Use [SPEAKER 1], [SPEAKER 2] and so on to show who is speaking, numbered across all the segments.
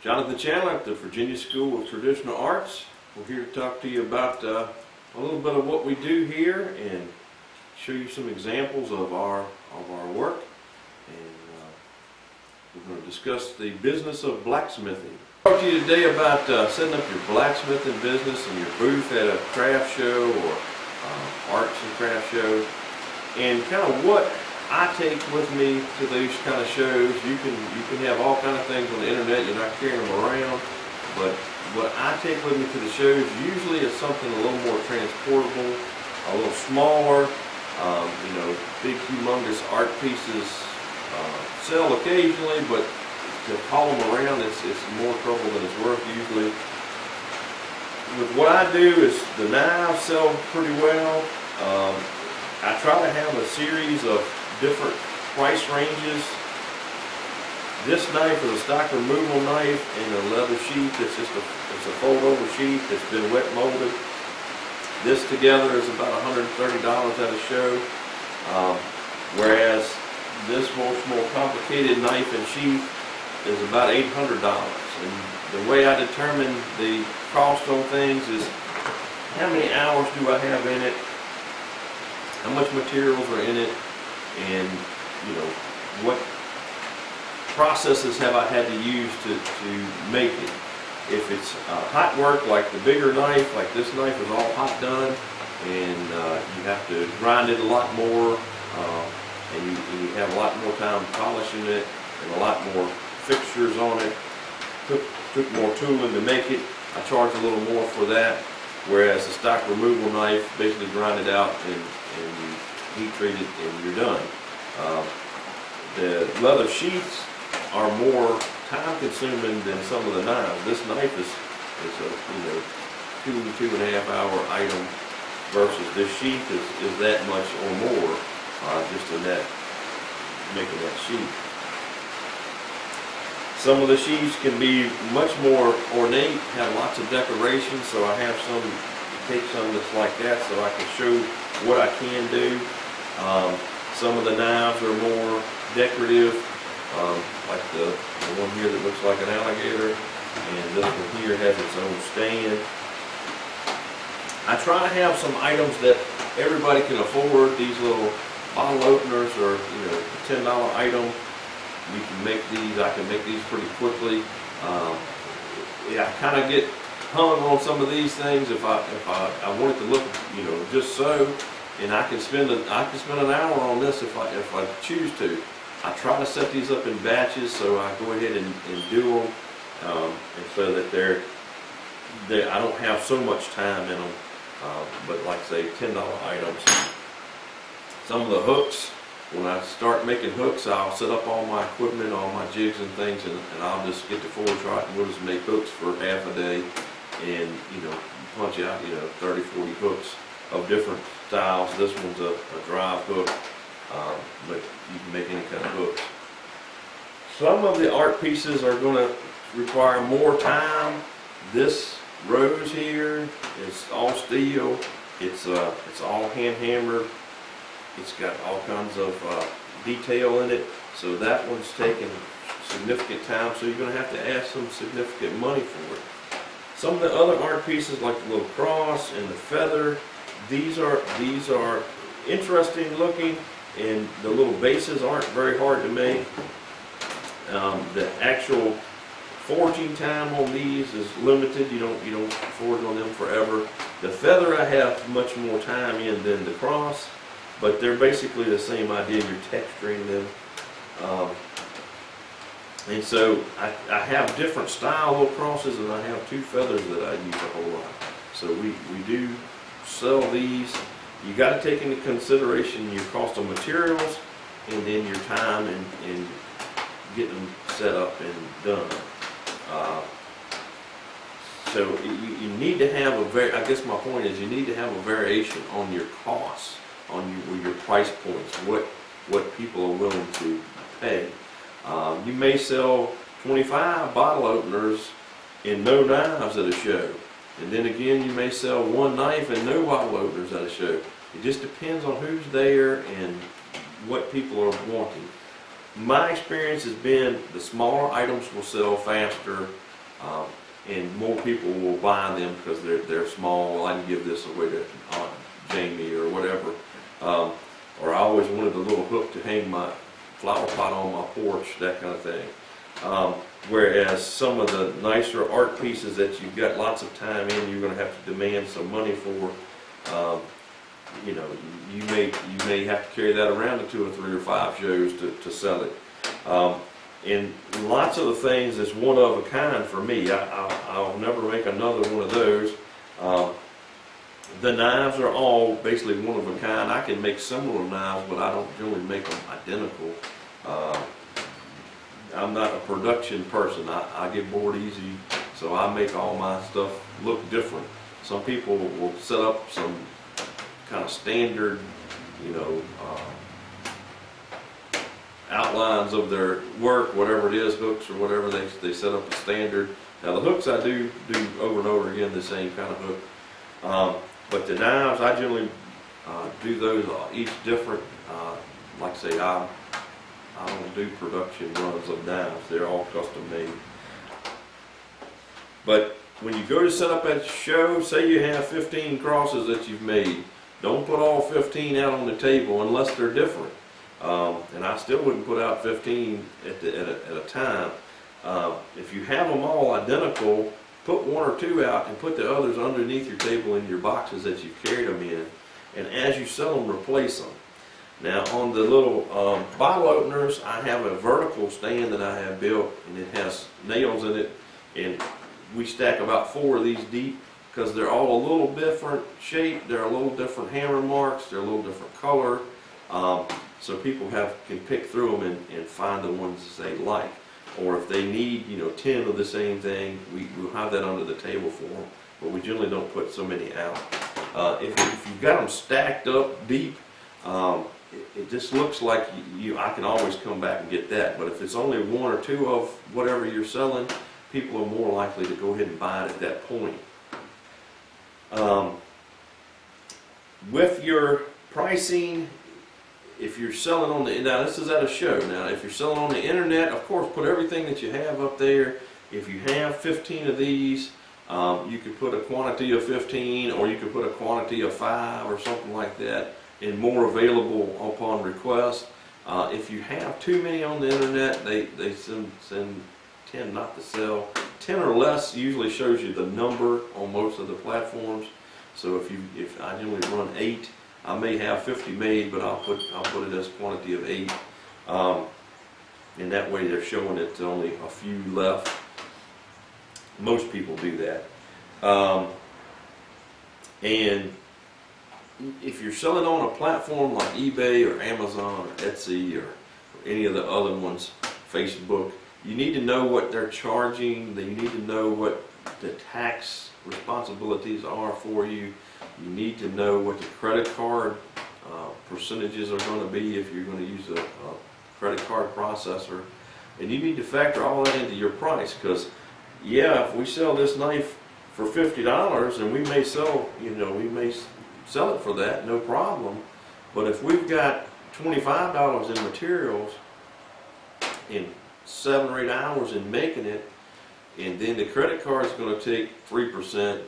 [SPEAKER 1] Jonathan Chandler at the Virginia School of Traditional Arts. We're here to talk to you about a little bit of what we do here and show you some examples of our work. And we're going to discuss the business of blacksmithing. I'll talk to you today about setting up your blacksmithing business and your booth at a craft show or arts and craft show, and kind of what I take with me to these kind of shows. You can have all kind of things on the internet. You're not carrying them around, but what I take with me to the shows usually is something a little more transportable, a little smaller. Big humongous art pieces sell occasionally, but to haul them around, it's more trouble than it's worth usually. With what I do is the knives sell pretty well. I try to have a series of different price ranges. This knife is a stock removal knife in a leather sheath. It's a fold over sheath that's been wet molded. This together is about $130 at a show, whereas this much more complicated knife and sheath is about $800. And the way I determine the cost on things is how many hours do I have in it, how much materials are in it, and what processes have I had to use to make it. If it's hot work like the bigger knife, like this knife is all hot done, and you have to grind it a lot more, and you have a lot more time polishing it and a lot more fixtures on it. Took more tooling to make it. I charge a little more for that, whereas the stock removal knife, basically grind it out and you heat treat it and you're done. The leather sheaths are more time consuming than some of the knives. This knife is a 2.5 hour item versus this sheath is that much or more, just in that, making that sheath. Some of the sheaths can be much more ornate, have lots of decorations, so I have take some that's like that so I can show what I can do. Some of the knives are more decorative, like the one here that looks like an alligator, and this one here has its own stand. I try to have some items that everybody can afford. These little bottle openers are a $10 item. You can make these. I can make these pretty quickly. I kind of get hung on some of these things if I want it to look just so, and I can spend an hour on this if I choose to. I try to set these up in batches, so I go ahead and do them, and so that I don't have so much time in them. But like I say, $10 items. Some of the hooks. When I start making hooks, I'll set up all my equipment, all my jigs and things, and I'll just get the forge right, and we'll just make hooks for half a day, and punch out 30, 40 hooks of different styles. This one's a drive hook, but you can make any kind of hooks. Some of the art pieces are going to require more time. This rose here is all steel. It's all hand hammered. It's got all kinds of detail in it, so that one's taking significant time, so you're going to have to ask some significant money for it. Some of the other art pieces, like the little cross and the feather, these are interesting looking, and the little bases aren't very hard to make. The actual forging time on these is limited. You don't forge on them forever. The feather I have much more time in than the cross, but they're basically the same idea. You're texturing them. And so I have different style of crosses, and I have two feathers that I use a whole lot. So we do sell these. You got to take into consideration your cost of materials, and then your time and getting them set up and done. So you need to have I guess my point is you need to have a variation on your costs, on your price points, what people are willing to pay. You may sell 25 bottle openers and no knives at a show, and then again you may sell one knife and no bottle openers at a show. It just depends on who's there and what people are wanting. My experience has been the smaller items will sell faster and more people will buy them because they're small. Well, I can give this away to Aunt Jamie or whatever. Or I always wanted a little hook to hang my flower pot on my porch, that kind of thing. Whereas some of the nicer art pieces that you've got lots of time in, you're going to have to demand some money for. You know, you may have to carry that around to 2 or 3 or 5 shows to sell it. And lots of the things is one of a kind for me. I'll never make another one of those. The knives are all basically one of a kind. I can make similar knives, but I don't generally make them identical. I'm not a production person. I get bored easy, so I make all my stuff look different. Some people will set up some kind of standard, you know, outlines of their work, whatever it is, hooks or whatever, they set up a standard. Now the hooks I do over and over again the same kind of hook. But the knives, I generally do those each different. Like I say, I don't do production runs of knives. They're all custom made. But when you go to set up at a show, say you have 15 crosses that you've made, don't put all 15 out on the table unless they're different. And I still wouldn't put out 15 at a time. If you have them all identical, put 1 or 2 out and put the others underneath your table in your boxes that you've carried them in. And as you sell them, replace them. Now on the little bottle openers, I have a vertical stand that I have built, and it has nails in it. And we stack about 4 of these deep because they're all a little different shape. They're a little different hammer marks. They're a little different color. So people can pick through them and find the ones they like. Or if they need, you know, 10 of the same thing, we'll have that under the table for them. But we generally don't put so many out. If you've got them stacked up deep, it just looks like I can always come back and get that. But if it's only 1 or 2 of whatever you're selling, people are more likely to go ahead and buy it at that point. With your pricing, if you're selling on the, now this is at a show, now if you're selling on the internet, of course put everything that you have up there. If you have 15 of these, you could put a quantity of 15, or you could put a quantity of 5 or something like that, and more available upon request. If you have too many on the internet, they tend not to sell. 10 or less usually shows you the number on most of the platforms. So if I generally run 8, I may have 50 made, but I'll put it as quantity of 8, and that way they're showing it to only a few left. Most people do that, and if you're selling on a platform like eBay or Amazon or Etsy or any of the other ones, Facebook, you need to know what they're charging. You need to know what the tax responsibilities are for you. You need to know what the credit card percentages are going to be if you're going to use a credit card processor. And you need to factor all that into your price, because yeah, if we sell this knife for $50 and we may sell it for that, no problem. But if we've got $25 in materials and 7 or 8 hours in making it, and then the credit card is going to take 3%,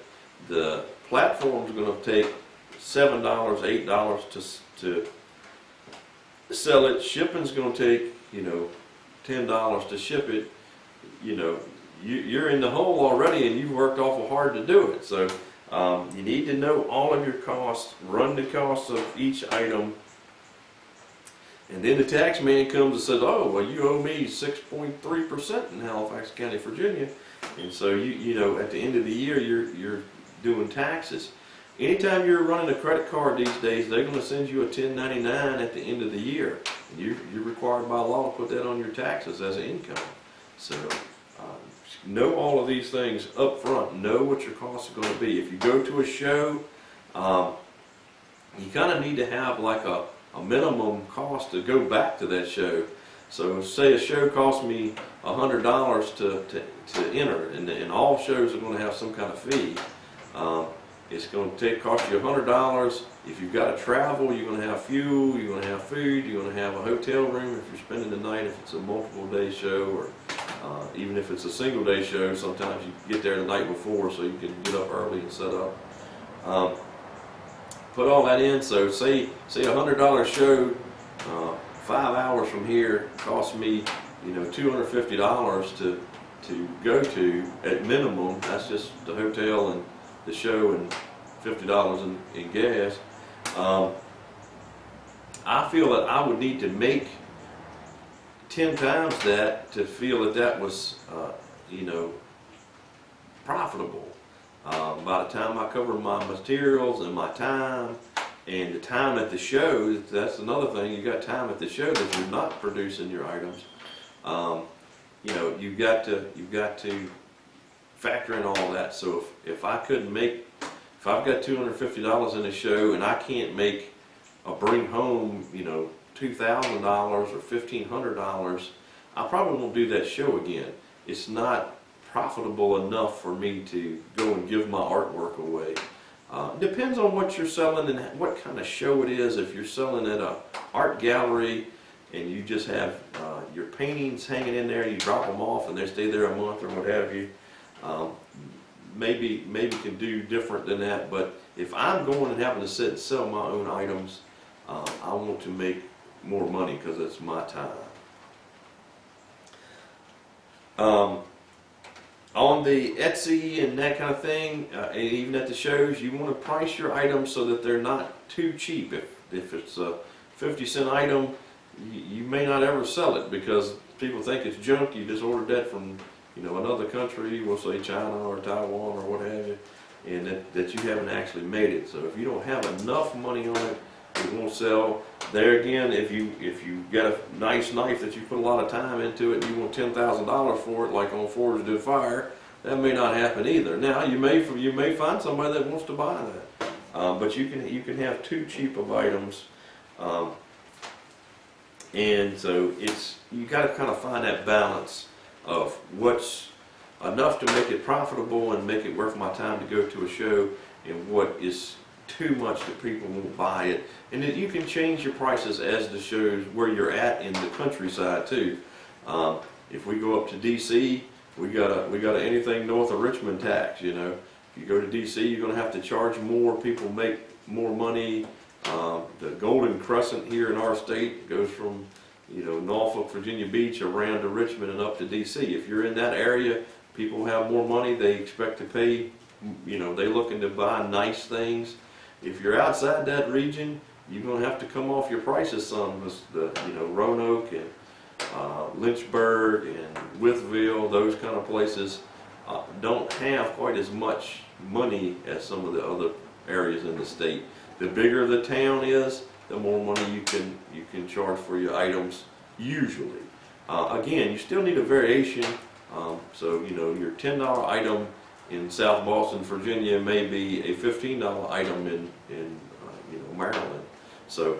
[SPEAKER 1] the platform is going to take $7, $8 to sell it. Shipping's going to take, $10 to ship it. You're in the hole already, and you've worked awful hard to do it. So you need to know all of your costs, run the costs of each item, and then the tax man comes and says, "Oh, well, you owe me 6.3% in Halifax County, Virginia," and so at the end of the year, you're doing taxes. Anytime you're running a credit card these days, they're going to send you a 1099 at the end of the year. And you're required by law to put that on your taxes as an income. So know all of these things up front. Know what your costs are going to be. If you go to a show, you kind of need to have like a minimum cost to go back to that show. So say a show cost me $100 to enter, and all shows are going to have some kind of fee. It's going to cost you $100. If you've got to travel, you're going to have fuel, you're going to have food, you're going to have a hotel room if you're spending the night, if it's a multiple day show, or Even if it's a single day show, sometimes you get there the night before so you can get up early and set up. Put all that in, so say $100 show, 5 hours from here costs me, $250 to go to at minimum. That's just the hotel and the show and $50 in gas. I feel that I would need to make 10 times that to feel that that was, profitable. By the time I cover my materials and my time and the time at the show, that's another thing. You got time at the show that you're not producing your items. You've got to factor in all that. So if I've got $250 in a show and I can't bring home, $2,000 or $1,500, I probably won't do that show again. It's not profitable enough for me to go and give my artwork away. Depends on what you're selling and what kind of show it is. If you're selling at a art gallery and you just have your paintings hanging in there, you drop them off and they stay there a month or what have you, maybe can do different than that. But if I'm going and having to sit and sell my own items, I want to make more money because it's my time. On the Etsy and that kind of thing, and even at the shows, you want to price your items so that they're not too cheap. If it's a 50-cent item, you may not ever sell it because people think it's junk. You just ordered that from another country, we'll say China or Taiwan or what have you, and that you haven't actually made it. So if you don't have enough money on it, it won't sell. There again, if you got a nice knife that you put a lot of time into it and you want $10,000 for it, like on Forged to Fire, that may not happen either. Now you may find somebody that wants to buy that, but you can have too cheap of items, and so you got to kind of find that balance of what's enough to make it profitable and make it worth my time to go to a show, and what is too much that people won't buy it. And then you can change your prices as the shows where you're at in the countryside too. If we go up to DC, we got a anything north of Richmond tax. If you go to DC, you're going to have to charge more. People make more money. The Golden Crescent here in our state goes from Norfolk, Virginia Beach around to Richmond and up to DC. If you're in that area, people have more money. They expect to pay. They looking to buy nice things. If you're outside that region, you're going to have to come off your prices some. Roanoke and Lynchburg and Withville, those kind of places don't have quite as much money as some of the other areas in the state. The bigger the town is, the more money you can charge for your items usually. Again, you still need a variation. So your $10 item in South Boston, Virginia may be a $15 item in Maryland. So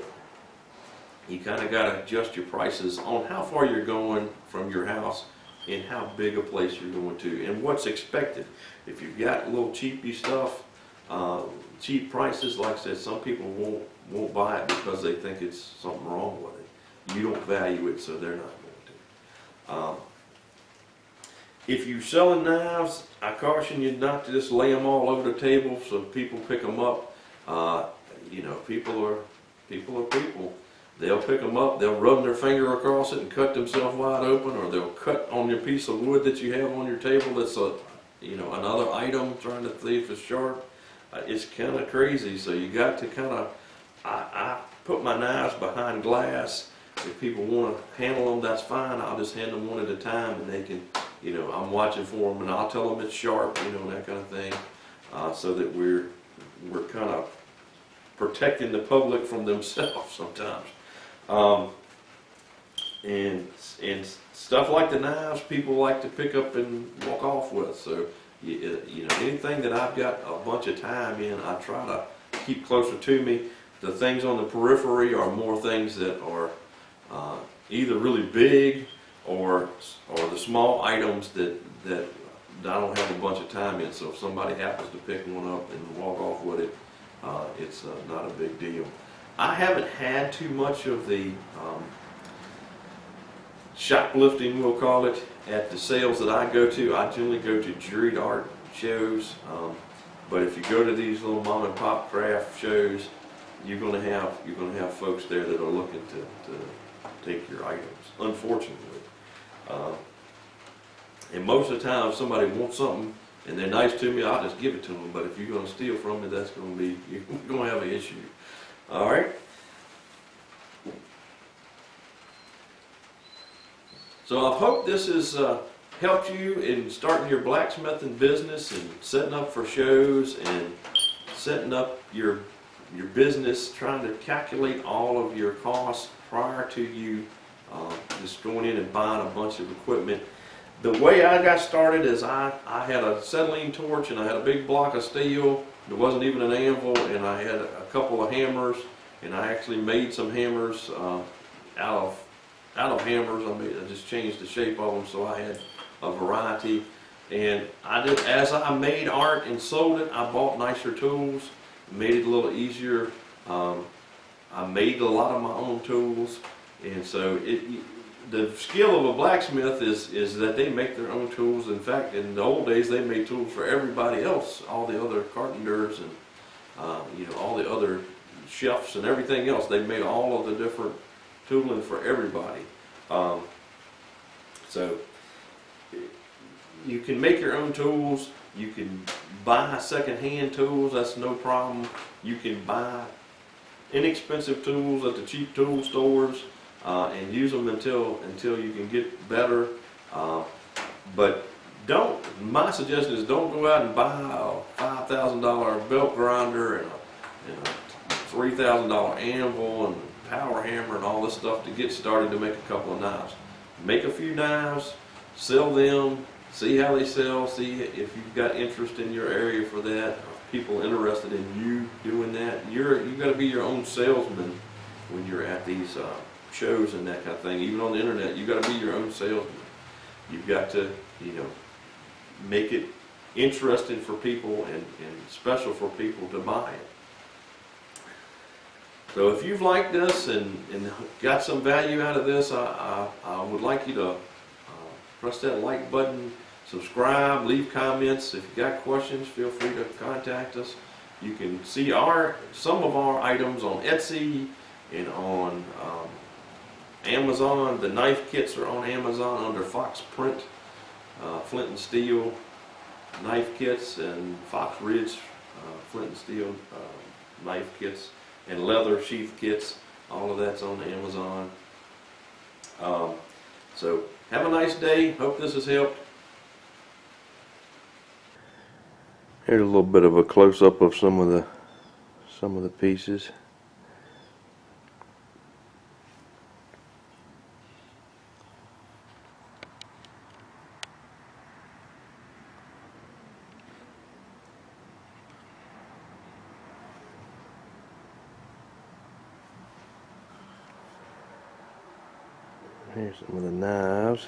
[SPEAKER 1] you kind of got to adjust your prices on how far you're going from your house and how big a place you're going to and what's expected. If you've got a little cheapy stuff, cheap prices, like I said, some people won't buy it because they think it's something wrong with it. You don't value it, so they're not going to. If you're selling knives, I caution you not to just lay them all over the table so people pick them up. People are people. They'll pick them up, they'll rub their finger across it and cut themselves wide open, or they'll cut on your piece of wood that you have on your table that's another item, trying to see if it's sharp. It's kind of crazy, so you got to kind of, I put my knives behind glass. If people want to handle them, that's fine. I'll just hand them one at a time, and they can, I'm watching for them, and I'll tell them it's sharp, that kind of thing, so that we're kind of protecting the public from themselves sometimes. And stuff like the knives, people like to pick up and walk off with. So, anything that I've got a bunch of time in, I try to keep closer to me. The things on the periphery are more things that are either really big or the small items that I don't have a bunch of time in. So if somebody happens to pick one up and walk off with it, it's not a big deal. I haven't had too much of the shoplifting, we'll call it, at the sales that I go to. I generally go to jewelry art shows, but if you go to these little mom and pop craft shows, you're gonna have folks there that are looking to take your items, unfortunately. And most of the time, if somebody wants something and they're nice to me, I'll just give it to them. But if you're gonna steal from me, you're gonna have an issue. All right. So I hope this has helped you in starting your blacksmithing business and setting up for shows and setting up your business, trying to calculate all of your costs prior to you just going in and buying a bunch of equipment. The way I got started is I had a acetylene torch and I had a big block of steel. There wasn't even an anvil, and I had a couple of hammers, and I actually made some hammers out of hammers. I just changed the shape of them, so I had a variety. And as I made art and sold it, I bought nicer tools, made it a little easier. I made a lot of my own tools, and so the skill of a blacksmith is that they make their own tools. In fact, in the old days, they made tools for everybody else, all the other carpenters and all the other chefs and everything else. They made all of the different tooling for everybody. So you can make your own tools. You can buy second-hand tools. That's no problem. You can buy inexpensive tools at the cheap tool stores and use them until you can get better. But my suggestion is don't go out and buy a $5,000 belt grinder and a $3,000 anvil and power hammer and all this stuff to get started to make a couple of knives. Make a few knives, sell them, see how they sell, see if you've got interest in your area for that, people interested in you doing that. You've got to be your own salesman when you're at these shows and that kind of thing. Even on the internet, you've got to be your own salesman. You've got to, make it interesting for people and special for people to buy it. So if you've liked this and got some value out of this, I would like you to press that like button, subscribe, leave comments. If you got questions, feel free to contact us. You can see some of our items on Etsy and on Amazon. The knife kits are on Amazon under Fox Print, flint and steel knife kits, and Fox Ridge flint and steel knife kits, and leather sheath kits. All of that's on Amazon. So have a nice day. Hope this has helped. Here's a little bit of a close-up of some of the pieces. Here's some of the knives.